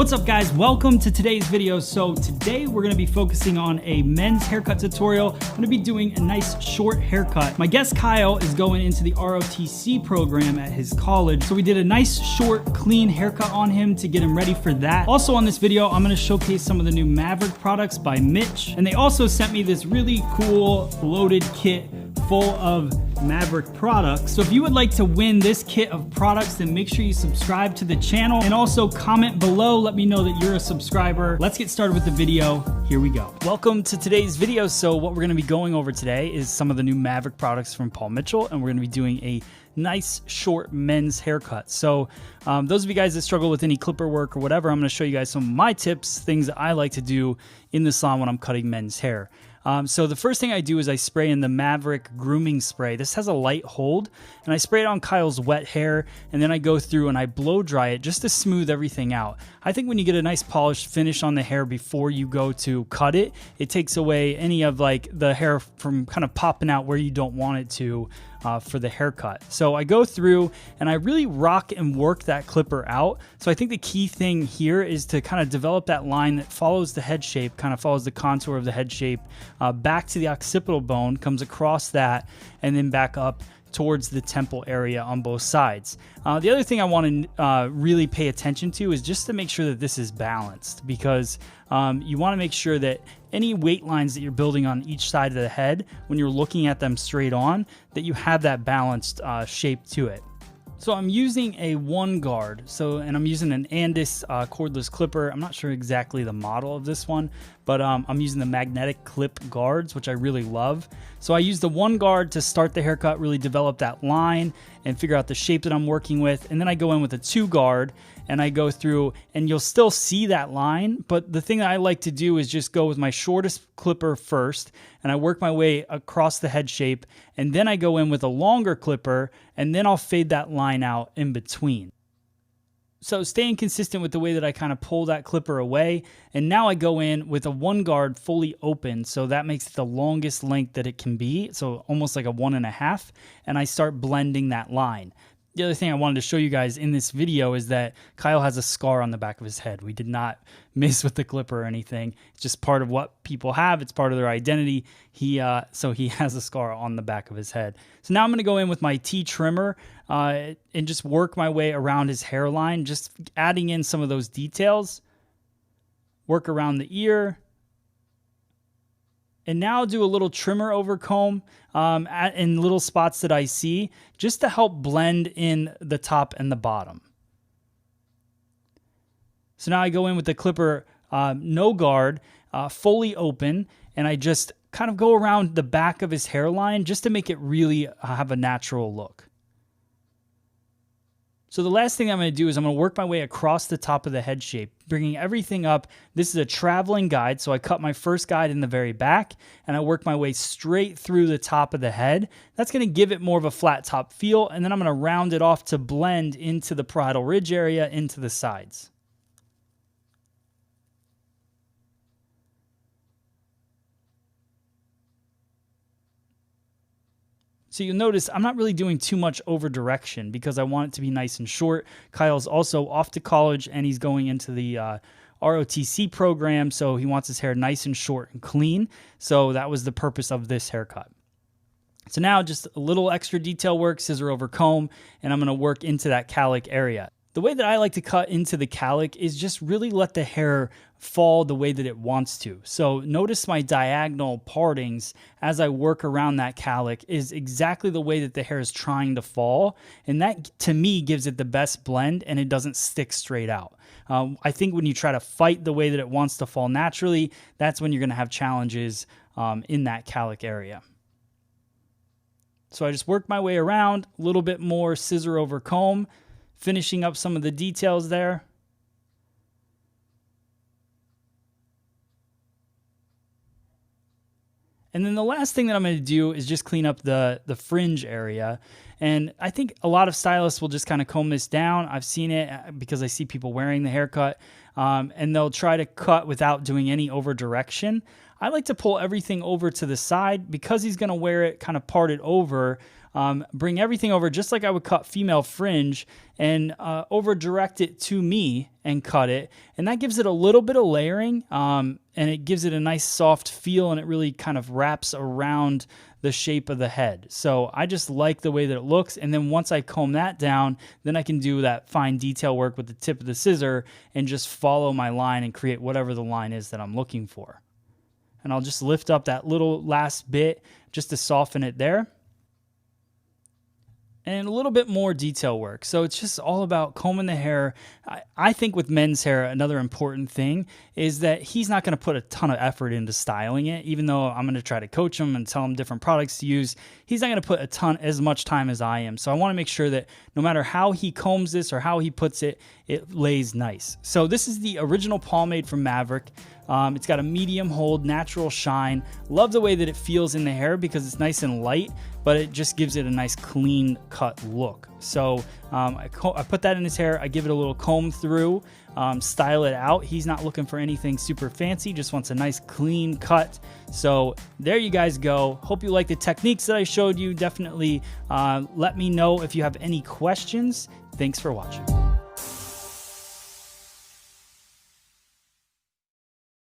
What's up guys, welcome to today's video. So today we're gonna be focusing on a men's haircut tutorial. I'm gonna be doing a nice short haircut. My guest Kyle is going into the ROTC program at his college. So we did a nice short clean haircut on him to get him ready for that. Also on this video, I'm gonna showcase some of the new Maverick products by Mitch. And they also sent me this really cool loaded kit full of Maverick products. So if you would like to win this kit of products, then make sure you subscribe to the channel and also comment below. Let me know that you're a subscriber. Let's get started with the video. Here we go. Welcome to today's video. So what we're gonna be going over today is some of the new Maverick products from Paul Mitchell, and we're gonna be doing a nice short men's haircut. So those of you guys that struggle with any clipper work or whatever, I'm gonna show you guys some of my tips, things that I like to do in the salon when I'm cutting men's hair. So the first thing I do is I spray in the Maverick grooming spray. This has a light hold, and I spray it on Kyle's wet hair, and then I go through and I blow dry it just to smooth everything out. I think when you get a nice polished finish on the hair before you go to cut it, it takes away any of like the hair from kind of popping out where you don't want it to for the haircut. So I go through and I really rock and work that clipper out. So I think the key thing here is to kind of develop that line that follows the head shape, kind of follows the contour of the head shape back to the occipital bone, comes across that, and then back up towards the temple area on both sides. The other thing I want to really pay attention to is just to make sure that this is balanced, because you want to make sure that any weight lines that you're building on each side of the head, when you're looking at them straight on, that you have that balanced shape to it. So I'm using a 1-guard, and I'm using an Andis cordless clipper. I'm not sure exactly the model of this one, but I'm using the magnetic clip guards, which I really love. So I use the 1-guard to start the haircut, really develop that line and figure out the shape that I'm working with. And then I go in with a 2-guard and I go through, and you'll still see that line. But the thing that I like to do is just go with my shortest clipper first, and I work my way across the head shape. And then I go in with a longer clipper, and then I'll fade that line out in between. So staying consistent with the way that I kind of pull that clipper away. And now I go in with a 1-guard fully open. So that makes it the longest length that it can be. So almost like a 1.5. And I start blending that line. The other thing I wanted to show you guys in this video is that Kyle has a scar on the back of his head. We did not miss with the clipper or anything. It's just part of what people have. It's part of their identity. So he has a scar on the back of his head. So now I'm going to go in with my T-trimmer and just work my way around his hairline, just adding in some of those details. Work around the ear. And now I'll do a little trimmer over comb in little spots that I see, just to help blend in the top and the bottom. So now I go in with the clipper, no guard, fully open, and I just kind of go around the back of his hairline just to make it really have a natural look. So the last thing I'm going to do is I'm going to work my way across the top of the head shape, bringing everything up. This is a traveling guide, so I cut my first guide in the very back, and I work my way straight through the top of the head. That's going to give it more of a flat top feel, and then I'm going to round it off to blend into the parietal ridge area, into the sides. So you'll notice I'm not really doing too much over direction because I want it to be nice and short. Kyle's also off to college, and he's going into the ROTC program, so he wants his hair nice and short and clean. So that was the purpose of this haircut. So now just a little extra detail work, scissor over comb, and I'm going to work into that cowlick area. The way that I like to cut into the cowlick is just really let the hair fall the way that it wants to. So notice my diagonal partings as I work around that cowlick is exactly the way that the hair is trying to fall. And that, to me, gives it the best blend, and it doesn't stick straight out. I think when you try to fight the way that it wants to fall naturally, that's when you're going to have challenges in that cowlick area. So I just work my way around, a little bit more scissor over comb, finishing up some of the details there. And then the last thing that I'm going to do is just clean up the fringe area. And I think a lot of stylists will just kind of comb this down. I've seen it because I see people wearing the haircut, and they'll try to cut without doing any over direction. I like to pull everything over to the side because he's going to wear it kind of parted over. Bring everything over just like I would cut female fringe and over direct it to me and cut it. And that gives it a little bit of layering and it gives it a nice soft feel, and it really kind of wraps around the shape of the head. So I just like the way that it looks. And then once I comb that down, then I can do that fine detail work with the tip of the scissor and just follow my line and create whatever the line is that I'm looking for. And I'll just lift up that little last bit just to soften it there. And a little bit more detail work. So it's just all about combing the hair. I think with men's hair, another important thing is that he's not going to put a ton of effort into styling it. Even though I'm going to try to coach him and tell him different products to use, he's not going to put as much time as I am. So I want to make sure that no matter how he combs this or how he puts it, it lays nice. So this is the original pomade from Maverick. It's got a medium hold, natural shine. Love the way that it feels in the hair because it's nice and light, but it just gives it a nice clean cut look. So I put that in his hair. I give it a little comb through, style it out. He's not looking for anything super fancy, just wants a nice clean cut. So there you guys go. Hope you like the techniques that I showed you. Definitely let me know if you have any questions. Thanks for watching.